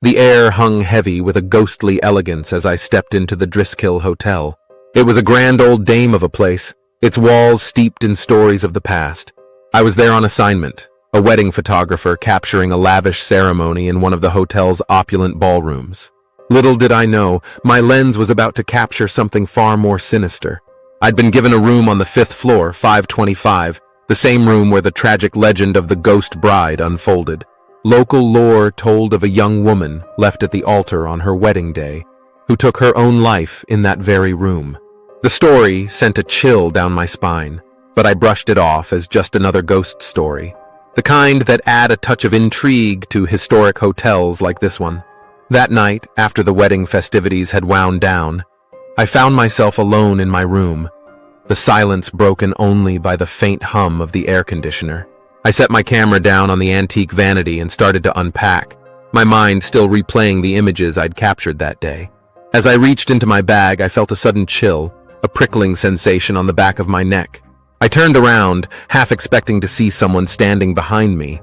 The air hung heavy with a ghostly elegance as I stepped into the Driskill Hotel. It was a grand old dame of a place, its walls steeped in stories of the past. I was there on assignment, a wedding photographer capturing a lavish ceremony in one of the hotel's opulent ballrooms. Little did I know, my lens was about to capture something far more sinister. I'd been given a room on the 5th floor, 525, the same room where the tragic legend of the ghost bride unfolded. Local lore told of a young woman left at the altar on her wedding day, who took her own life in that very room. The story sent a chill down my spine, but I brushed it off as just another ghost story, the kind that add a touch of intrigue to historic hotels like this one. That night, after the wedding festivities had wound down, I found myself alone in my room, the silence broken only by the faint hum of the air conditioner. I set my camera down on the antique vanity and started to unpack, my mind still replaying the images I'd captured that day. As I reached into my bag, I felt a sudden chill, a prickling sensation on the back of my neck. I turned around, half expecting to see someone standing behind me,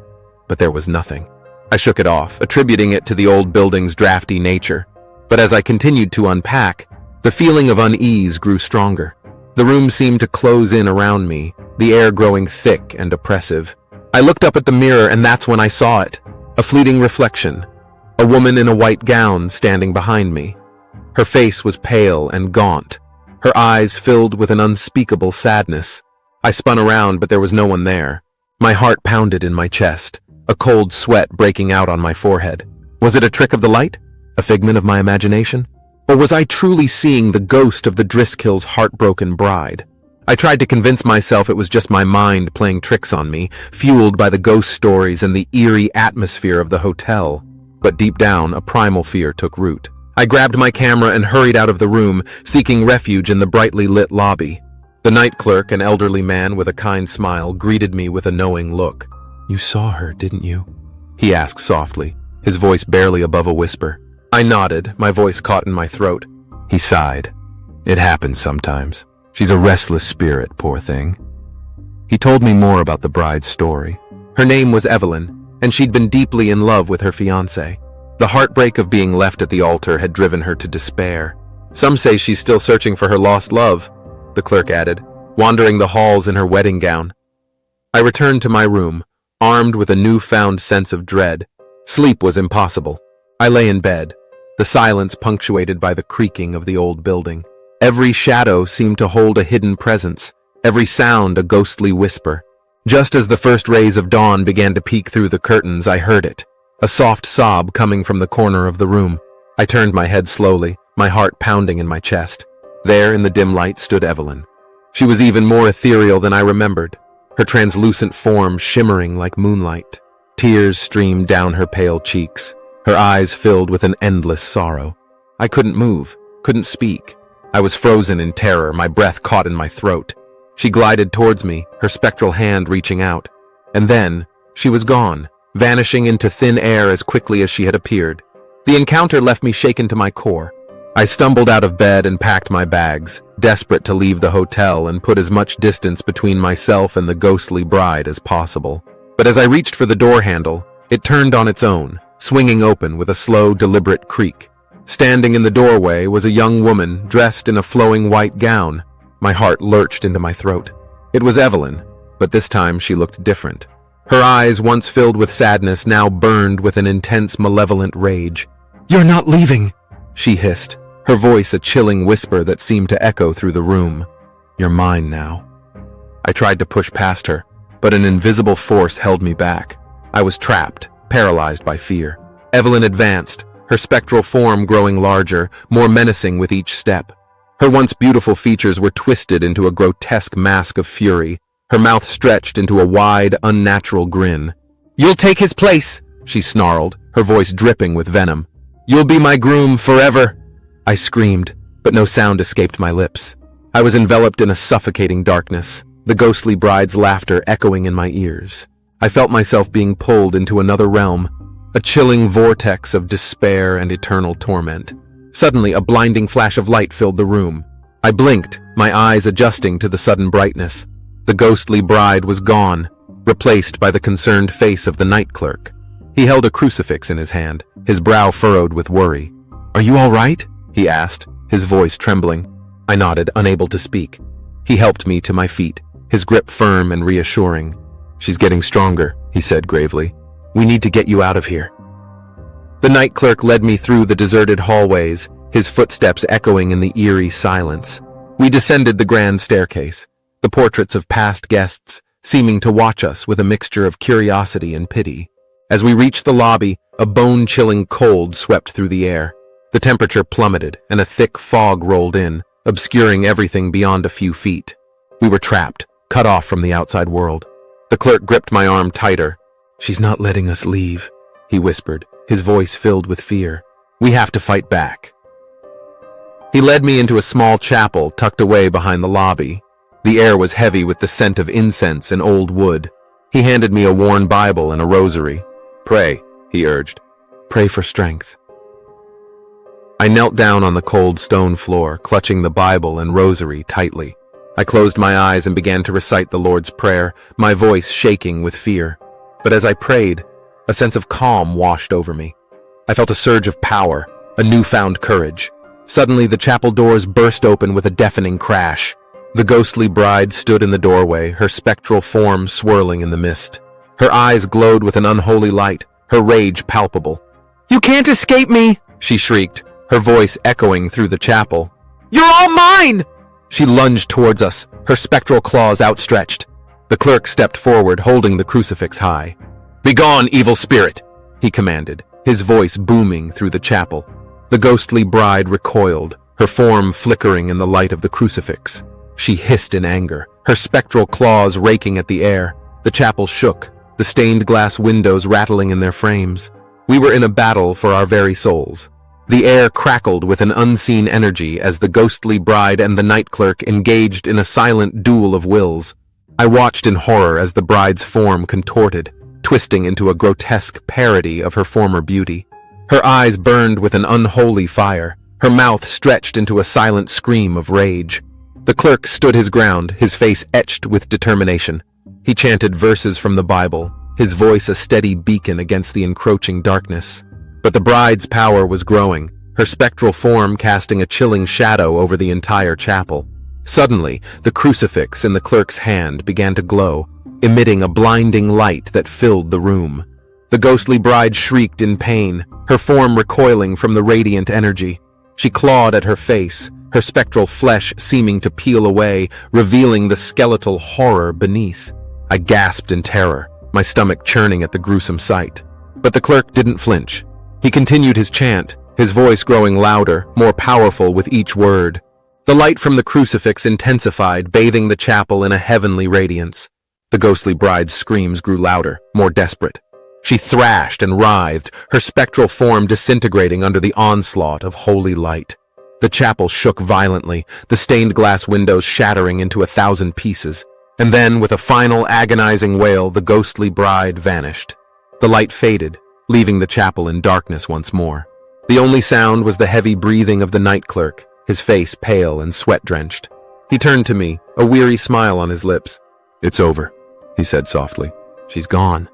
but there was nothing. I shook it off, attributing it to the old building's drafty nature. But as I continued to unpack, the feeling of unease grew stronger. The room seemed to close in around me, the air growing thick and oppressive. I looked up at the mirror, and that's when I saw it. A fleeting reflection. A woman in a white gown standing behind me. Her face was pale and gaunt, her eyes filled with an unspeakable sadness. I spun around, but there was no one there. My heart pounded in my chest, a cold sweat breaking out on my forehead. Was it a trick of the light? A figment of my imagination? Or was I truly seeing the ghost of the Driskill's heartbroken bride? I tried to convince myself it was just my mind playing tricks on me, fueled by the ghost stories and the eerie atmosphere of the hotel. But deep down, a primal fear took root. I grabbed my camera and hurried out of the room, seeking refuge in the brightly lit lobby. The night clerk, an elderly man with a kind smile, greeted me with a knowing look. "You saw her, didn't you?" he asked softly, his voice barely above a whisper. I nodded, my voice caught in my throat. He sighed. "It happens sometimes. She's a restless spirit, poor thing." He told me more about the bride's story. Her name was Evelyn, and she'd been deeply in love with her fiancé. The heartbreak of being left at the altar had driven her to despair. "Some say she's still searching for her lost love," the clerk added, wandering the halls in her wedding gown. I returned to my room, armed with a newfound sense of dread. Sleep was impossible. I lay in bed, the silence punctuated by the creaking of the old building. Every shadow seemed to hold a hidden presence, every sound a ghostly whisper. Just as the first rays of dawn began to peek through the curtains, I heard it, a soft sob coming from the corner of the room. I turned my head slowly, my heart pounding in my chest. There in the dim light stood Evelyn. She was even more ethereal than I remembered, her translucent form shimmering like moonlight. Tears streamed down her pale cheeks, her eyes filled with an endless sorrow. I couldn't move, couldn't speak. I was frozen in terror, my breath caught in my throat. She glided towards me, her spectral hand reaching out. And then, she was gone, vanishing into thin air as quickly as she had appeared. The encounter left me shaken to my core. I stumbled out of bed and packed my bags, desperate to leave the hotel and put as much distance between myself and the ghostly bride as possible. But as I reached for the door handle, it turned on its own, swinging open with a slow, deliberate creak. Standing in the doorway was a young woman dressed in a flowing white gown. My heart lurched into my throat. It was Evelyn, but this time she looked different. Her eyes, once filled with sadness, now burned with an intense, malevolent rage. "You're not leaving," she hissed, her voice a chilling whisper that seemed to echo through the room. "You're mine now." I tried to push past her, but an invisible force held me back. I was trapped, paralyzed by fear. Evelyn advanced, her spectral form growing larger, more menacing with each step. Her once beautiful features were twisted into a grotesque mask of fury, her mouth stretched into a wide, unnatural grin. "You'll take his place," she snarled, her voice dripping with venom. "You'll be my groom forever." I screamed, but no sound escaped my lips. I was enveloped in a suffocating darkness, the ghostly bride's laughter echoing in my ears. I felt myself being pulled into another realm, a chilling vortex of despair and eternal torment. Suddenly, a blinding flash of light filled the room. I blinked, my eyes adjusting to the sudden brightness. The ghostly bride was gone, replaced by the concerned face of the night clerk. He held a crucifix in his hand, his brow furrowed with worry. "Are you all right?" he asked, his voice trembling. I nodded, unable to speak. He helped me to my feet, his grip firm and reassuring. "She's getting stronger," he said gravely. "We need to get you out of here." The night clerk led me through the deserted hallways, his footsteps echoing in the eerie silence. We descended the grand staircase, the portraits of past guests seeming to watch us with a mixture of curiosity and pity. As we reached the lobby, a bone-chilling cold swept through the air. The temperature plummeted, and a thick fog rolled in, obscuring everything beyond a few feet. We were trapped, cut off from the outside world. The clerk gripped my arm tighter. "She's not letting us leave," he whispered, his voice filled with fear. "We have to fight back." He led me into a small chapel tucked away behind the lobby. The air was heavy with the scent of incense and old wood. He handed me a worn Bible and a rosary. "Pray," he urged. "Pray for strength." I knelt down on the cold stone floor, clutching the Bible and rosary tightly. I closed my eyes and began to recite the Lord's Prayer, my voice shaking with fear. But as I prayed, a sense of calm washed over me. I felt a surge of power, a newfound courage. Suddenly, the chapel doors burst open with a deafening crash. The ghostly bride stood in the doorway, her spectral form swirling in the mist. Her eyes glowed with an unholy light, her rage palpable. "You can't escape me!" she shrieked, her voice echoing through the chapel. "You're all mine!" She lunged towards us, her spectral claws outstretched. The clerk stepped forward, holding the crucifix high. "Begone, evil spirit!" he commanded, his voice booming through the chapel. The ghostly bride recoiled, her form flickering in the light of the crucifix. She hissed in anger, her spectral claws raking at the air. The chapel shook, the stained glass windows rattling in their frames. We were in a battle for our very souls. The air crackled with an unseen energy as the ghostly bride and the night clerk engaged in a silent duel of wills. I watched in horror as the bride's form contorted, twisting into a grotesque parody of her former beauty. Her eyes burned with an unholy fire, her mouth stretched into a silent scream of rage. The clerk stood his ground, his face etched with determination. He chanted verses from the Bible, his voice a steady beacon against the encroaching darkness. But the bride's power was growing, her spectral form casting a chilling shadow over the entire chapel. Suddenly, the crucifix in the clerk's hand began to glow, emitting a blinding light that filled the room. The ghostly bride shrieked in pain, her form recoiling from the radiant energy. She clawed at her face, her spectral flesh seeming to peel away, revealing the skeletal horror beneath. I gasped in terror, my stomach churning at the gruesome sight. But the clerk didn't flinch. He continued his chant, his voice growing louder, more powerful with each word. The light from the crucifix intensified, bathing the chapel in a heavenly radiance. The ghostly bride's screams grew louder, more desperate. She thrashed and writhed, her spectral form disintegrating under the onslaught of holy light. The chapel shook violently, the stained glass windows shattering into 1,000 pieces. And then, with a final agonizing wail, the ghostly bride vanished. The light faded, leaving the chapel in darkness once more. The only sound was the heavy breathing of the night clerk, his face pale and sweat-drenched. He turned to me, a weary smile on his lips. "It's over," he said softly. "She's gone."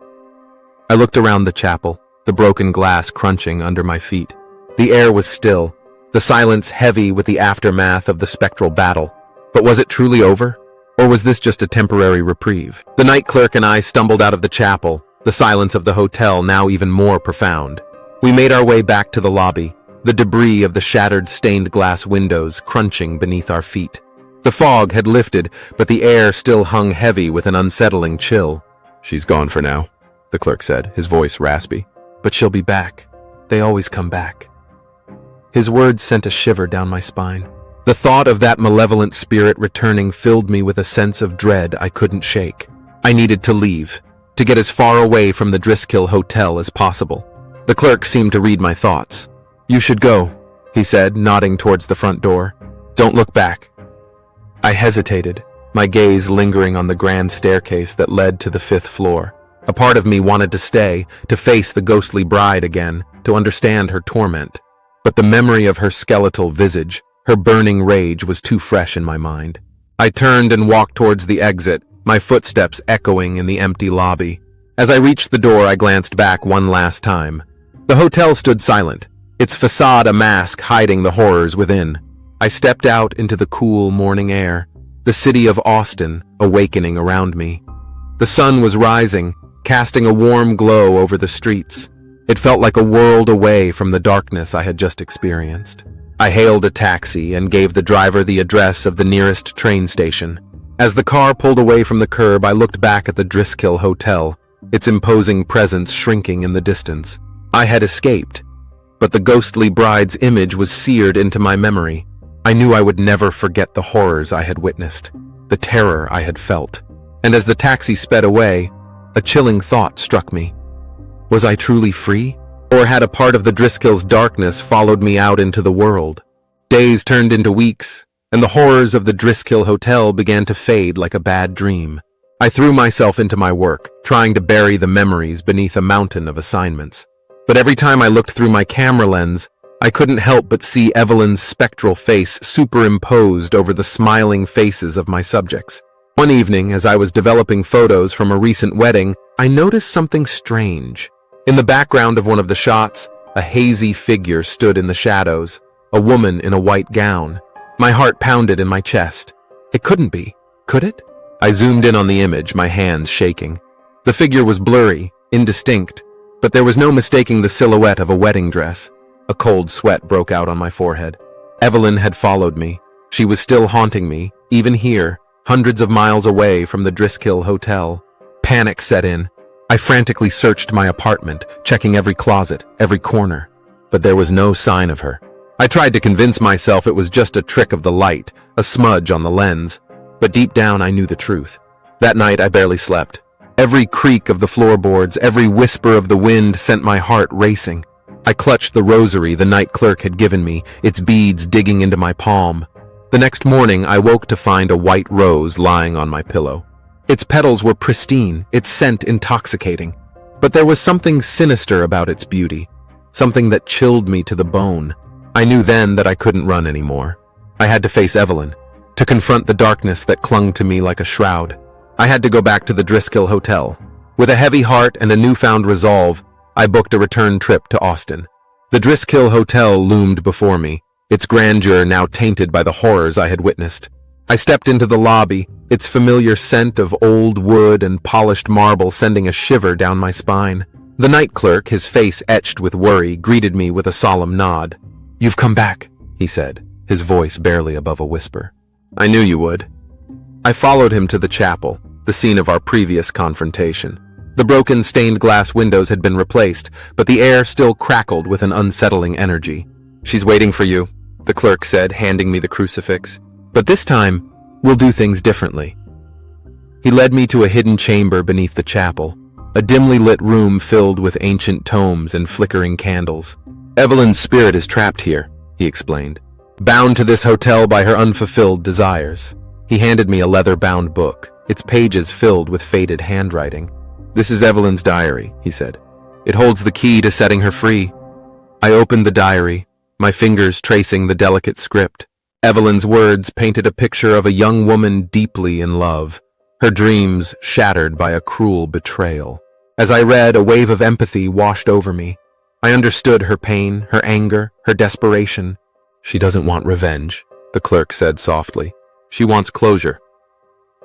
I looked around the chapel, the broken glass crunching under my feet. The air was still, the silence heavy with the aftermath of the spectral battle. But was it truly over? Or was this just a temporary reprieve? The night clerk and I stumbled out of the chapel, the silence of the hotel now even more profound. We made our way back to the lobby, the debris of the shattered stained glass windows crunching beneath our feet. The fog had lifted, but the air still hung heavy with an unsettling chill. "She's gone for now," the clerk said, his voice raspy. "But she'll be back. They always come back." His words sent a shiver down my spine. The thought of that malevolent spirit returning filled me with a sense of dread I couldn't shake. I needed to leave, to get as far away from the Driskill Hotel as possible. The clerk seemed to read my thoughts. "You should go," he said, nodding towards the front door. "Don't look back." I hesitated, my gaze lingering on the grand staircase that led to the 5th floor. A part of me wanted to stay, to face the ghostly bride again, to understand her torment. But the memory of her skeletal visage, her burning rage was too fresh in my mind. I turned and walked towards the exit, my footsteps echoing in the empty lobby. As I reached the door, I glanced back one last time. The hotel stood silent, its facade a mask hiding the horrors within. I stepped out into the cool morning air, the city of Austin awakening around me. The sun was rising, casting a warm glow over the streets. It felt like a world away from the darkness I had just experienced. I hailed a taxi and gave the driver the address of the nearest train station. As the car pulled away from the curb, I looked back at the Driskill Hotel, its imposing presence shrinking in the distance. I had escaped, but the ghostly bride's image was seared into my memory. I knew I would never forget the horrors I had witnessed, the terror I had felt. And as the taxi sped away, a chilling thought struck me. Was I truly free? Or had a part of the Driskill's darkness followed me out into the world? Days turned into weeks, and the horrors of the Driskill Hotel began to fade like a bad dream. I threw myself into my work, trying to bury the memories beneath a mountain of assignments. But every time I looked through my camera lens, I couldn't help but see Evelyn's spectral face superimposed over the smiling faces of my subjects. One evening, as I was developing photos from a recent wedding, I noticed something strange. In the background of one of the shots, a hazy figure stood in the shadows, a woman in a white gown. My heart pounded in my chest. It couldn't be, could it? I zoomed in on the image, my hands shaking. The figure was blurry, indistinct, but there was no mistaking the silhouette of a wedding dress. A cold sweat broke out on my forehead. Evelyn had followed me. She was still haunting me, even here, hundreds of miles away from the Driskill Hotel. Panic set in. I frantically searched my apartment, checking every closet, every corner. But there was no sign of her. I tried to convince myself it was just a trick of the light, a smudge on the lens. But deep down I knew the truth. That night I barely slept. Every creak of the floorboards, every whisper of the wind sent my heart racing. I clutched the rosary the night clerk had given me, its beads digging into my palm. The next morning, I woke to find a white rose lying on my pillow. Its petals were pristine, its scent intoxicating. But there was something sinister about its beauty, something that chilled me to the bone. I knew then that I couldn't run anymore. I had to face Evelyn, to confront the darkness that clung to me like a shroud. I had to go back to the Driskill Hotel. With a heavy heart and a newfound resolve, I booked a return trip to Austin. The Driskill Hotel loomed before me, its grandeur now tainted by the horrors I had witnessed. I stepped into the lobby, its familiar scent of old wood and polished marble sending a shiver down my spine. The night clerk, his face etched with worry, greeted me with a solemn nod. "You've come back," he said, his voice barely above a whisper. "I knew you would." I followed him to the chapel, the scene of our previous confrontation. The broken stained glass windows had been replaced, but the air still crackled with an unsettling energy. "She's waiting for you," the clerk said, handing me the crucifix. "But this time, we'll do things differently." He led me to a hidden chamber beneath the chapel, a dimly lit room filled with ancient tomes and flickering candles. "Evelyn's spirit is trapped here," he explained, "bound to this hotel by her unfulfilled desires." He handed me a leather-bound book, its pages filled with faded handwriting. "This is Evelyn's diary," he said. "It holds the key to setting her free." I opened the diary, my fingers tracing the delicate script. Evelyn's words painted a picture of a young woman deeply in love, her dreams shattered by a cruel betrayal. As I read, a wave of empathy washed over me. I understood her pain, her anger, her desperation. "She doesn't want revenge," the clerk said softly. "She wants closure."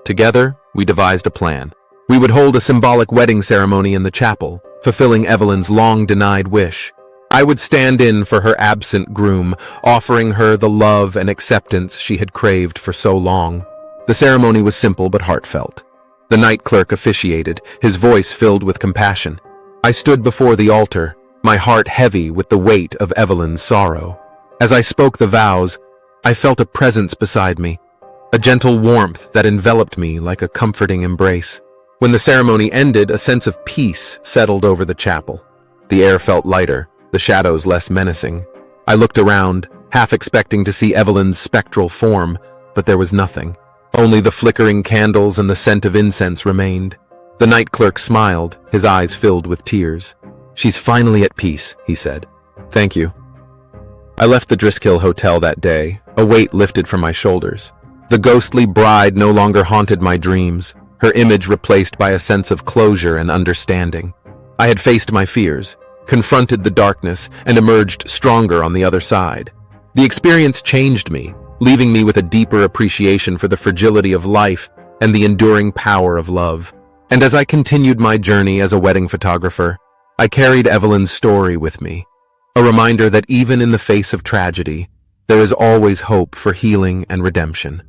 Together, we devised a plan. We would hold a symbolic wedding ceremony in the chapel, fulfilling Evelyn's long-denied wish. I would stand in for her absent groom, offering her the love and acceptance she had craved for so long. The ceremony was simple but heartfelt. The night clerk officiated, his voice filled with compassion. I stood before the altar, my heart heavy with the weight of Evelyn's sorrow. As I spoke the vows, I felt a presence beside me, a gentle warmth that enveloped me like a comforting embrace. When the ceremony ended, a sense of peace settled over the chapel. The air felt lighter, the shadows less menacing. I looked around, half expecting to see Evelyn's spectral form, but there was nothing. Only the flickering candles and the scent of incense remained. The night clerk smiled, his eyes filled with tears. "She's finally at peace," he said. "Thank you." I left the Driskill Hotel that day, a weight lifted from my shoulders. The ghostly bride no longer haunted my dreams. her image replaced by a sense of closure and understanding. I had faced my fears, confronted the darkness, and emerged stronger on the other side. The experience changed me, leaving me with a deeper appreciation for the fragility of life and the enduring power of love. And as I continued my journey as a wedding photographer, I carried Evelyn's story with me, a reminder that even in the face of tragedy, there is always hope for healing and redemption.